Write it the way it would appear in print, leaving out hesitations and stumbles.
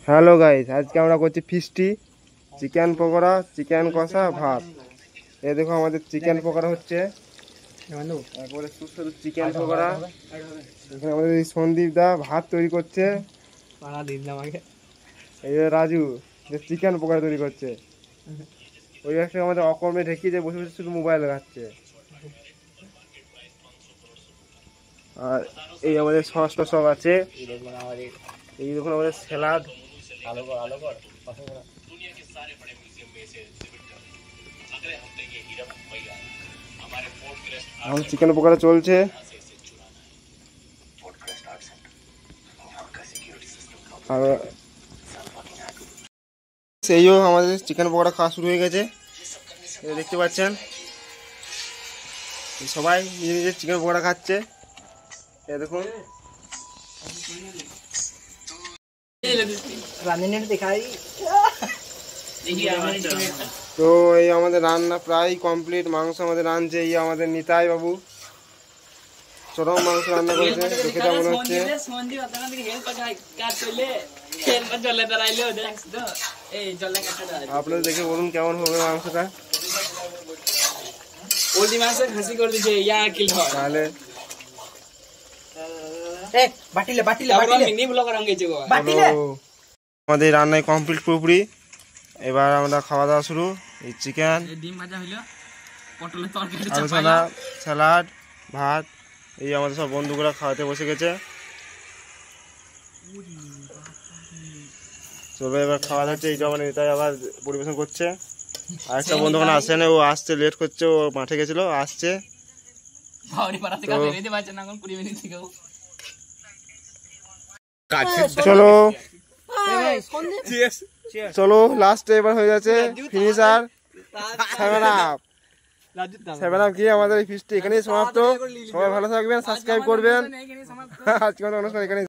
Hello guys, আজকে আমরা করছি ফিস্টি। চিকেন পকোড়া, চিকেন কষা, ভাত। এই দেখো আমাদের চিকেন পকোড়া হচ্ছে, একবারে সুস্বাদু চিকেন পকোড়া। এখানে আমাদের এই সন্দীপ দা ভাত তৈরি করছে, এই যে রাজু যে চিকেন পকোড়া তৈরি করছে। ওই একটা আমাদের অকর্মে ঢেকিয়ে যে বসে বসে শুধু মোবাইল দেখাচ্ছে। আর এই আমাদের সস টস সব আছে। এই দেখুন আমাদের স্যালাড। এখন চিকেন পকোড়া চলছে। আর সেইও আমাদের চিকেন পকোড়া খাওয়া শুরু হয়ে গেছে, দেখতে পাচ্ছেন। সবাই নিজে নিজে চিকেন পকোড়া খাচ্ছে, এই দেখুন। তো এই আমাদের রান্না প্রায় কমপ্লিট। মাংস আমাদের রাঁধছে এই আমাদের নিতাই বাবু, চরম মাংস রান্না করছে, দেখে যা মনে হচ্ছে। আপনাদের দেখে বলুন কেমন হবে মাংসটা। তাহলে আমাদের রান্নায় কমপ্লিট পুরোপুরি। এবার আমরা খাওয়া দাওয়া শুরু। এই চিকেন, আলু ছানা, স্যালাড, ভাত, এই আমাদের সব বন্ধুগুলা খাওয়াতে বসে গেছে। চলো এবার খাওয়া যাচ্ছে। এই জন্য এটাই আবার পরিবেশন করছে। আর একটা বন্ধু ওখানে আসে না, ও আসছে, লেট করছে, ও মাঠে গেছিল, আসছে। চলো চলো লাস্টে এবার হয়ে যাচ্ছে ফিনিশার, 7 আপ। 7 আপ কি আমাদের এই ফিস্টটি এখানেই সমাপ্ত। সবাই ভালো থাকবেন, সাবস্ক্রাইব করবেন। আজকে আমাদের অনুষ্ঠান এখানে।